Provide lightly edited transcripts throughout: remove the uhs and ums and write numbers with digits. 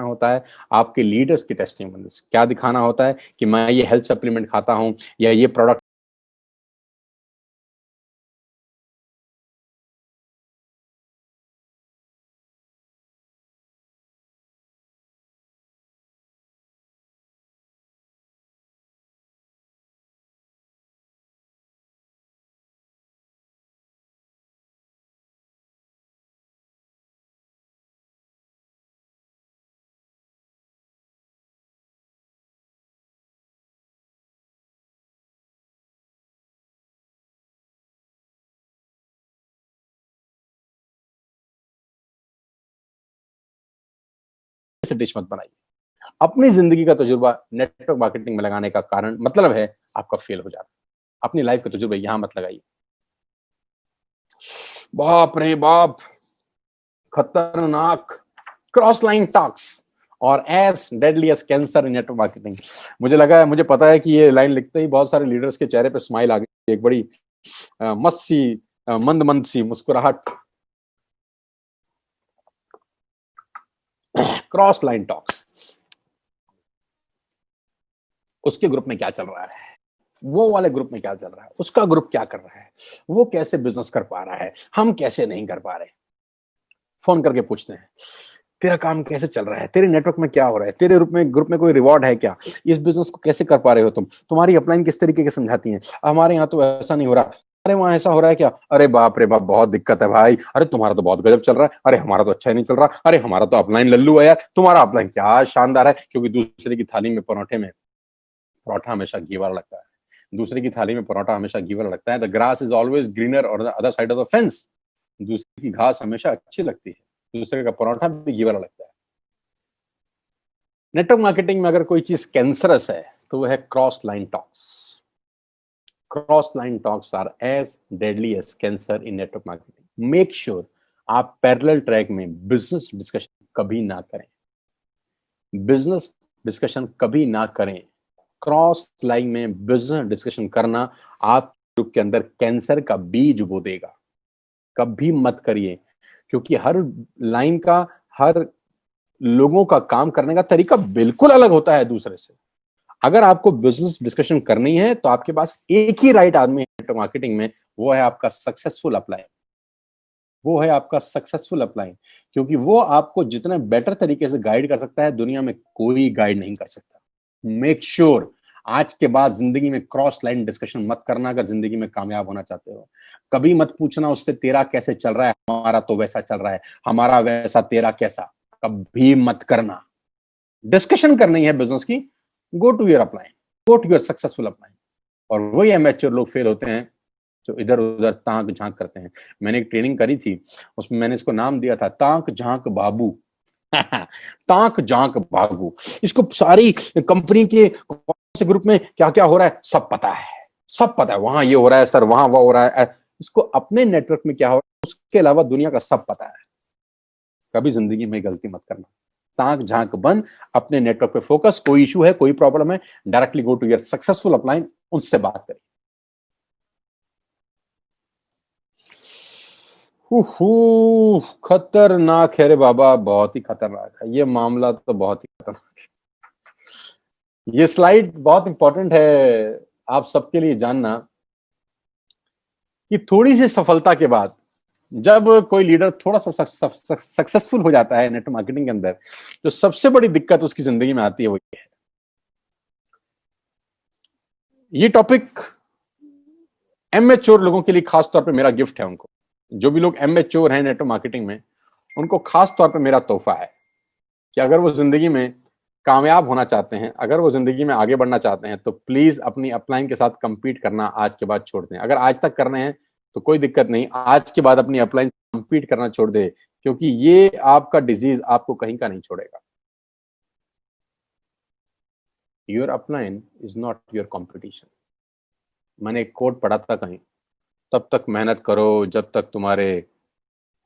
होता है आपके लीडर्स की टेस्टिमोनियल्स, क्या दिखाना होता है कि मैं ये हेल्थ सप्लीमेंट खाता हूं या ये प्रोडक्ट से डिश मत बनाइए। अपनी जिंदगी का तजुर्बा नेटवर्क मार्केटिंग में लगाने का कारण मतलब है आपका फेल हो जाना। अपनी लाइफ का तजुर्बा यहां मत लगाइए। बाप रे बाप, खतरनाक क्रॉस लाइन टॉक्स और as deadly as cancer in network marketing. मुझे लगा है, मुझे पता है कि ये लाइन लिखते ही बहुत सारे लीडर्स के चेहरे पे स्माइल आ गई, एक बड़ी मस्त सी मंद मंद सी मुस्कुराहट। क्रॉस लाइन टॉक्स, उसके ग्रुप में क्या चल रहा है, वो वाले ग्रुप में क्या चल रहा है, उसका ग्रुप क्या कर रहा है, वो कैसे बिजनेस कर पा रहा है, हम कैसे नहीं कर पा रहे। फोन करके पूछते हैं तेरा काम कैसे चल रहा है, तेरे नेटवर्क में क्या हो रहा है, तेरे ग्रुप में कोई रिवॉर्ड है क्या, इस बिजनेस को कैसे कर पा रहे हो तुम, तुम्हारी अपलाइन किस तरीके की समझाती है, हमारे यहाँ तो ऐसा नहीं हो रहा, अरे वहां ऐसा हो रहा है क्या, अरे बाप रे बाप बहुत दिक्कत है भाई, अरे तुम्हारा तो बहुत गजब चल रहा है, अरे हमारा तो अच्छा ही नहीं चल रहा, अरे हमारा तो अपलाइन लल्लू है यार, तुम्हारा अपलाइन क्या शानदार है। क्योंकि दूसरे की थाली में परोठे में परोठा हमेशा घी वाला लगता है, दूसरे की थाली में परोठा हमेशा घी वाला लगता है। The grass is always greener और the other side of the fence. दूसरे की घास हमेशा अच्छी लगती है, दूसरे का परोठा भी घी वाला लगता है। नेटवर्क मार्केटिंग में अगर कोई चीज कैंसरस है तो वो है cross line talks. Cross line talks are as deadly as cancer in network marketing. Make sure आप पैरेलल ट्रैक में बिजनेस डिस्कशन कभी ना करें, बिजनेस डिस्कशन कभी ना करें। क्रॉस लाइन में बिजनेस डिस्कशन करना आप ग्रुप के अंदर कैंसर का बीज बो देगा। कभी मत करिए, क्योंकि हर लाइन का, हर लोगों का काम करने का तरीका बिल्कुल अलग होता है दूसरे से। अगर आपको बिजनेस डिस्कशन करनी है तो आपके पास एक ही राइट आदमी है नेटवर्क मार्केटिंग में, वो है आपका सक्सेसफुल अपलाइन। वो है आपका सक्सेसफुल अपलाइन, क्योंकि वो आपको जितने बेटर तरीके से गाइड कर सकता है दुनिया में कोई गाइड नहीं कर सकता। मेक श्योर आज के बाद जिंदगी में क्रॉस लाइन डिस्कशन मत करना। अगर जिंदगी में कामयाब होना चाहते हो, कभी मत पूछना उससे तेरा कैसे चल रहा है, हमारा तो वैसा चल रहा है, हमारा वैसा तेरा कैसा, कभी मत करना। डिस्कशन करनी है बिजनेस की, go to your upline, go to your successful upline. और वही अमेच्योर लोग फेल होते हैं जो इधर उधर ताक झांक करते हैं। मैंने एक ट्रेनिंग करी थी, उसमें मैंने इसको नाम दिया था ताक झांक बाबू। ताक झांक बाबू। इसको सारी कंपनी के कौन से ग्रुप में क्या क्या हो रहा है सब पता है, सब पता है, वहां ये हो रहा है सर, वहां वो हो रहा है। इसको अपने नेटवर्क में क्या हो रहा है उसके अलावा दुनिया का सब पता है। कभी जिंदगी में गलती मत करना, ताक झांक बंद, अपने नेटवर्क पे फोकस। कोई इशू है, कोई प्रॉब्लम है, directly go to your successful upline, उनसे बात करिए। खतरनाक है रे बाबा, बहुत ही खतरनाक है ये मामला, तो बहुत ही खतरनाक है। ये स्लाइड बहुत इंपॉर्टेंट है आप सबके लिए जानना, कि थोड़ी सी सफलता के बाद जब कोई लीडर थोड़ा सा सक्सेसफुल हो जाता है नेटवर्क मार्केटिंग के अंदर, जो सबसे बड़ी दिक्कत उसकी जिंदगी में आती है वो ये है। ये टॉपिक एमेच्योर लोगों के लिए खास तौर पे मेरा गिफ्ट है उनको। जो भी लोग एमेच्योर हैं नेटवर्क मार्केटिंग में, उनको खास तौर पे मेरा तोहफा है कि अगर वो जिंदगी में कामयाब होना चाहते हैं, अगर वो जिंदगी में आगे बढ़ना चाहते हैं, तो प्लीज अपनी अपलाइन के साथ कंपीट करना आज के बाद छोड़ दें। अगर आज तक कर रहे हैं तो कोई दिक्कत नहीं, आज के बाद अपनी अपलाइन कंपीट करना छोड़ दे, क्योंकि ये आपका डिजीज आपको कहीं का नहीं छोड़ेगा। Your upline is not your competition. मैंने एक कोट पढ़ा था कहीं, तब तक मेहनत करो जब तक तुम्हारे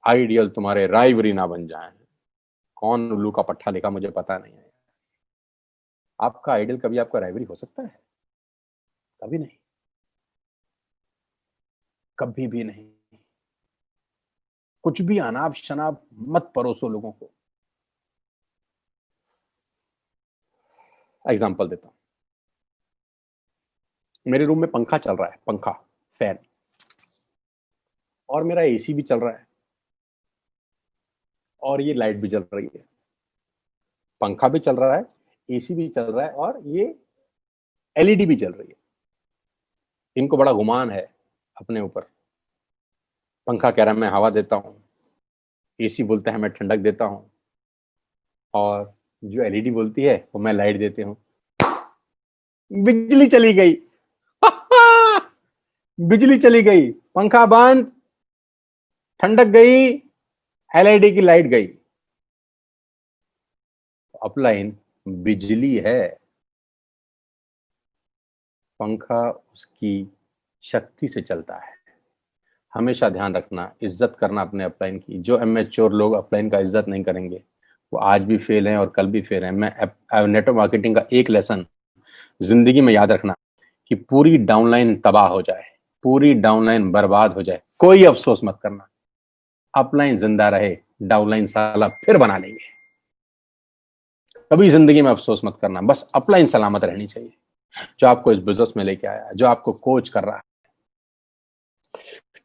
आइडियल तुम्हारे राइवरी ना बन जाए। कौन उल्लू का पट्टा लिखा मुझे पता नहीं है। आपका आइडियल कभी आपका राइवरी हो सकता है? कभी नहीं, कभी भी नहीं। कुछ भी अनाप शनाप मत परोसो लोगों को। एग्जाम्पल देता हूं, मेरे रूम में पंखा चल रहा है, पंखा, फैन, और मेरा एसी भी चल रहा है, और ये लाइट भी जल रही है। पंखा भी चल रहा है, एसी भी चल रहा है, और ये एलईडी भी जल रही है। इनको बड़ा गुमान है अपने ऊपर। पंखा कह रहा है मैं हवा देता हूं, एसी बोलता है मैं ठंडक देता हूं, और जो एलईडी बोलती है वो मैं लाइट देती हूं। बिजली चली गई। बिजली चली गई, पंखा बंद, ठंडक गई, एलईडी की लाइट गई। अपलाइन बिजली है, पंखा उसकी शक्ति से चलता है। हमेशा ध्यान रखना, इज्जत करना अपने अपलाइन की। जो इमेच्योर लोग अपलाइन का इज्जत नहीं करेंगे वो आज भी फेल हैं और कल भी फेल हैं। मैं नेटवर्क मार्केटिंग का एक लेसन जिंदगी में याद रखना कि पूरी डाउनलाइन तबाह हो जाए, पूरी डाउनलाइन बर्बाद हो जाए, कोई अफसोस मत करना। अपलाइन जिंदा रहे, डाउनलाइन साला फिर बना लेंगे। कभी जिंदगी में अफसोस मत करना, बस अपलाइन सलामत रहनी चाहिए। जो आपको इस बिजनेस में लेके आया, जो आपको कोच कर रहा है,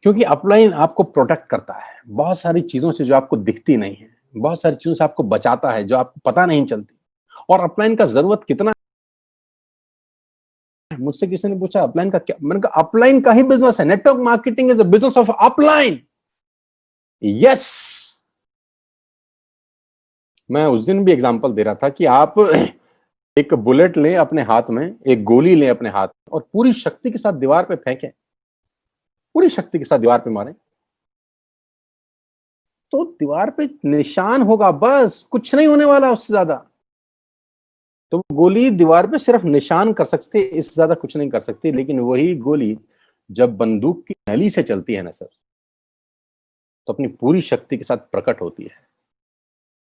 क्योंकि अपलाइन आपको प्रोटेक्ट करता है बहुत सारी चीजों से जो आपको दिखती नहीं है, बहुत सारी चीजों से आपको बचाता है जो आपको पता नहीं चलती। और अपलाइन का जरूरत कितना, मुझसे किसी ने पूछा अपलाइन का क्या, मैंने कहा अपलाइन का ही बिजनेस है। Network marketing is a business of upline. Yes, मैं उस दिन भी एग्जांपल दे रहा था कि आप एक बुलेट लें अपने हाथ में, एक गोली लें अपने हाथ में, और पूरी शक्ति के साथ दीवार पे फेंकें, पूरी शक्ति के साथ दीवार पे मारें, तो दीवार पे निशान होगा, बस कुछ नहीं होने वाला उससे ज्यादा। तो गोली दीवार पे सिर्फ निशान कर सकते, इससे ज्यादा कुछ नहीं कर सकती। लेकिन वही गोली जब बंदूक की नली से चलती है ना सर, तो अपनी पूरी शक्ति के साथ प्रकट होती है।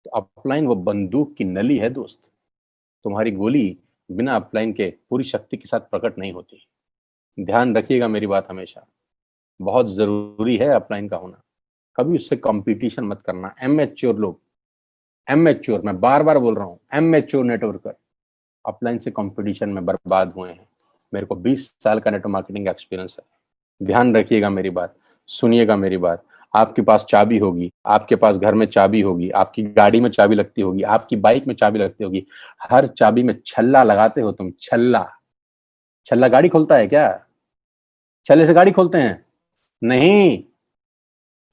तो अपलाइन वो बंदूक की नली है दोस्त। तुम्हारी गोली बिना अपलाइन के पूरी शक्ति के साथ प्रकट नहीं होती। ध्यान रखिएगा मेरी बात हमेशा, बहुत जरूरी है अपलाइन का होना। कभी उससे कंपटीशन मत करना। एमेच्योर लोग, एमेच्योर, मैं बार बार बोल रहा हूं, एमेच्योर नेटवर्कर अपलाइन से कंपटीशन में बर्बाद हुए हैं। मेरे को 20 साल का नेटवर्क मार्केटिंग का एक्सपीरियंस है। ध्यान रखिएगा मेरी बात, सुनिएगा मेरी बात। आपके पास चाबी होगी, आपके पास घर में चाबी होगी, आपकी गाड़ी में चाबी लगती होगी, आपकी बाइक में चाबी लगती होगी। हर चाबी में छल्ला लगाते हो तुम, छल्ला। छल्ला गाड़ी खोलता है क्या? छल्ले से गाड़ी खोलते हैं? नहीं,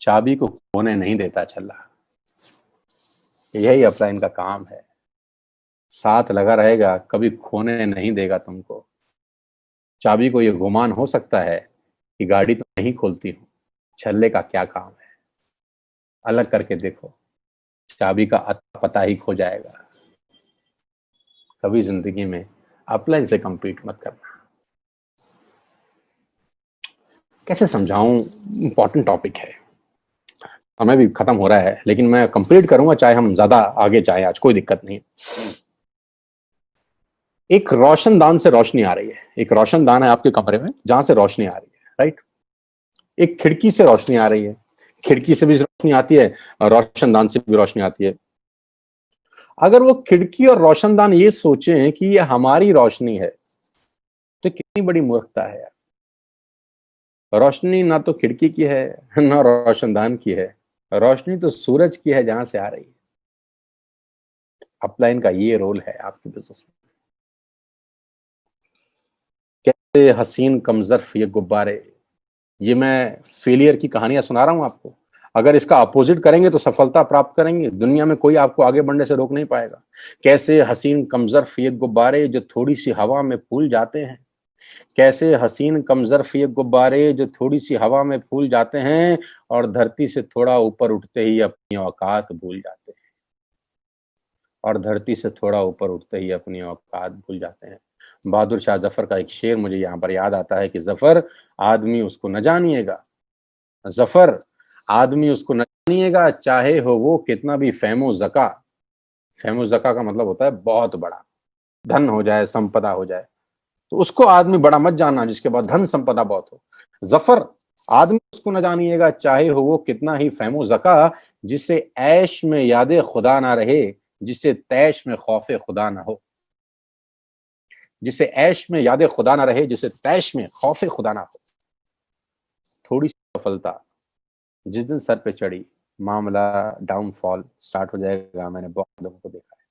चाबी को खोने नहीं देता छल्ला। यही अपलाइन का काम है, साथ लगा रहेगा, कभी खोने नहीं देगा तुमको। चाबी को ये गुमान हो सकता है कि गाड़ी तो नहीं खोलती हूं, छल्ले का क्या काम है। अलग करके देखो, चाबी का अता पता ही खो जाएगा। कभी जिंदगी में अपलाइन से कंपीट मत करना। कैसे समझाऊं, इंपॉर्टेंट टॉपिक है। समय भी खत्म हो रहा है, लेकिन मैं कंप्लीट करूंगा चाहे हम ज्यादा आगे जाए, आज कोई दिक्कत नहीं। एक रोशनदान से रोशनी आ रही है, एक रोशनदान है आपके कमरे में जहां से रोशनी आ रही है, राइट। एक खिड़की से रोशनी आ रही है, खिड़की से भी रोशनी आती है और रोशनदान से भी रोशनी आती है। अगर वो खिड़की और रोशनदान ये सोचें कि ये हमारी रोशनी है, तो कितनी बड़ी मूर्खता है यार। रोशनी ना तो खिड़की की है ना रोशनदान की है, रोशनी तो सूरज की है जहां से आ रही है। अपलाइन का ये रोल है आपके बिजनेस में। कैसे हसीन कमजर्फ ये गुब्बारे, ये मैं फेलियर की कहानियां सुना रहा हूं आपको। अगर इसका अपोजिट करेंगे तो सफलता प्राप्त करेंगे। दुनिया में कोई आपको आगे बढ़ने से रोक नहीं पाएगा। कैसे हसीन कमजर्फ ये गुब्बारे जो थोड़ी सी हवा में फूल जाते हैं, कैसे हसीन कमजर्फ ये गुब्बारे जो थोड़ी सी हवा में फूल जाते हैं और धरती से थोड़ा ऊपर उठते ही अपनी औकात भूल जाते हैं, और धरती से थोड़ा ऊपर उठते ही अपनी औकात भूल जाते हैं। बहादुर शाह जफर का एक शेर मुझे यहाँ पर याद आता है कि जफर आदमी उसको न जानिएगा, जफर आदमी उसको न जानिएगा, चाहे हो वो कितना भी फैमो जका। फैमो जका का मतलब होता है बहुत बड़ा, धन हो जाए, संपदा हो जाए, तो उसको आदमी बड़ा मत जानना जिसके पास धन संपदा बहुत हो। जफर आदमी उसको न जानिएगा, चाहे हो वो कितना ही फैमो जका, जिसे ऐश में याद खुदा ना रहे, जिसे तैश में खौफे खुदा ना हो। जिसे ऐश में याद खुदा ना रहे, जिसे तैश में खौफ खुदा ना हो। थोड़ी सी सफलता जिस दिन सर पे चढ़ी, मामला डाउनफॉल स्टार्ट हो जाएगा। मैंने बहुत लोगों को देखा है।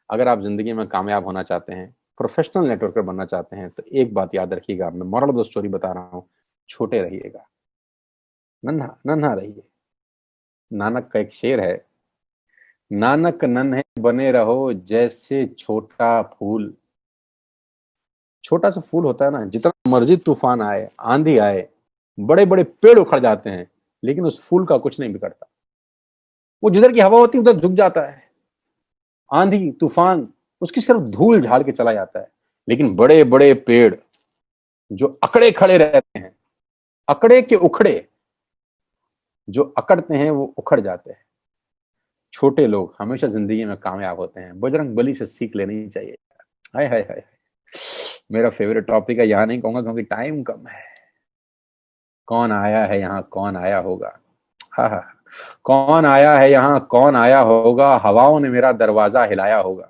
अगर आप जिंदगी में कामयाब होना चाहते हैं, प्रोफेशनल नेटवर्कर बनना चाहते हैं, तो एक बात याद रखिएगा, मैं मॉरल ऑफ द स्टोरी बता रहा हूं, छोटे रहिएगा, नन्हा नन्हा रहिए। नानक का एक शेर है, नानक नन्हे बने रहो जैसे छोटा फूल। छोटा सा फूल होता है ना, जितना मर्जी तूफान आए, आंधी आए, बड़े बड़े पेड़ उखड़ जाते हैं, लेकिन उस फूल का कुछ नहीं बिगड़ता। वो जिधर की हवा होती है उधर झुक जाता है, आंधी तूफान उसकी सिर्फ धूल झाड़ के चला जाता है। लेकिन बड़े बड़े पेड़ जो अकड़े खड़े रहते हैं, अकड़े के उखड़े, जो अकड़ते हैं वो उखड़ जाते हैं। छोटे लोग हमेशा जिंदगी में कामयाब होते हैं। बजरंग बली से सीख लेनी चाहिए। हाय हाय हाय, मेरा फेवरेट टॉपिक है, यहां नहीं कहूंगा क्योंकि टाइम कम है। कौन आया है यहाँ, कौन आया होगा, हा हा, कौन आया है यहाँ, कौन आया होगा, हवाओं ने मेरा दरवाजा हिलाया होगा।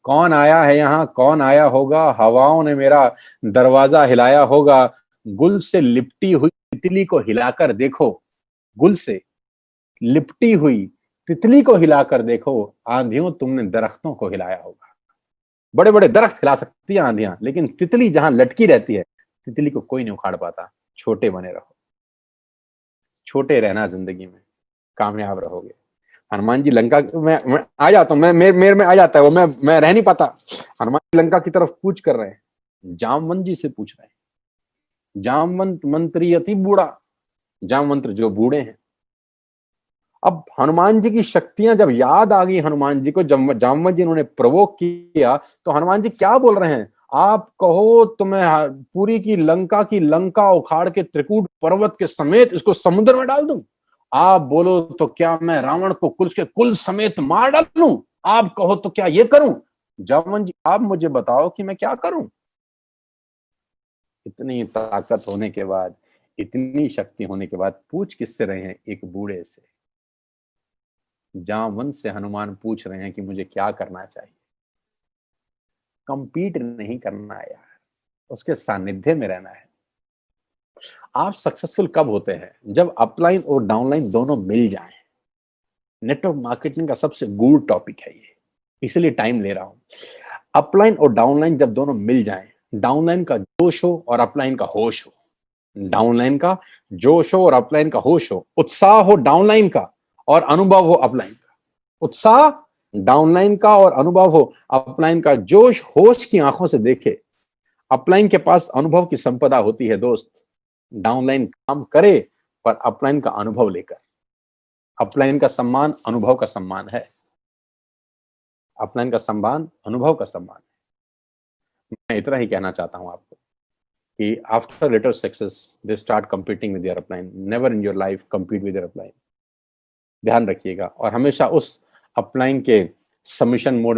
कौन आया है यहाँ, कौन आया होगा, हवाओं ने मेरा दरवाजा हिलाया होगा। गुल से लिपटी हुई तितली को हिलाकर देखो, गुल से लिपटी हुई तितली को हिलाकर देखो, आंधियों तुमने दरख्तों को हिलाया होगा। बड़े बड़े दरख्त हिला सकती है आंधियां, लेकिन तितली जहां लटकी रहती है, तितली को कोई नहीं उखाड़ पाता। छोटे बने रहो, छोटे रहना, जिंदगी में कामयाब रहोगे। हनुमान जी लंका मैं आ जाता हूँ, मैं मेरे में आ जाता है वो, मैं रह नहीं पाता। हनुमान जी लंका की तरफ कूच कर रहे हैं, जामवंत जी से पूछ रहे हैं। जामवंत मंत्री अति बूढ़ा, जामवंत जो बूढ़े हैं। अब हनुमान जी की शक्तियां जब याद आ गई हनुमान जी को, जब जामवंत जी उन्होंने प्रवोक किया, तो हनुमान जी क्या बोल रहे हैं, आप कहो तो मैं पूरी की लंका उखाड़ के त्रिकूट पर्वत के समेत इसको समुद्र में डाल दूं। आप बोलो तो क्या मैं रावण को कुल समेत मार डालूं। आप कहो तो क्या ये करूं। जामवंत जी आप मुझे बताओ कि मैं क्या करूं। इतनी ताकत होने के बाद, इतनी शक्ति होने के बाद पूछ किससे रहे हैं, एक बूढ़े से। जामवंत से हनुमान पूछ रहे हैं कि मुझे क्या करना चाहिए। कंपीट नहीं करना है यार, उसके सानिध्य में रहना है। आप सक्सेसफुल कब होते हैं, जब अपलाइन और डाउनलाइन दोनों मिल जाएं। नेटवर्क मार्केटिंग का सबसे गुड टॉपिक है ये, इसलिए टाइम ले रहा हूं। अपलाइन और डाउनलाइन जब दोनों मिल जाएं, डाउनलाइन का जोश हो और अपलाइन का होश हो, डाउनलाइन का जोश हो और अपलाइन का होश हो, उत्साह हो डाउनलाइन का और अनुभव हो अपलाइन का। उत्साह डाउनलाइन का और अनुभव हो अपलाइन का। जोश होश की आंखों से देखे, अपलाइन के पास अनुभव की संपदा होती है दोस्त। डाउनलाइन काम करे पर अपलाइन का अनुभव लेकर। अपलाइन का सम्मान अनुभव का सम्मान है, अपलाइन का सम्मान अनुभव का सम्मान है। मैं इतना ही कहना चाहता हूं आपको कि after later success they start competing with your upline. Never in your life compete with your upline. ध्यान रखिएगा और हमेशा उस अपलाइन के सबमिशन मोड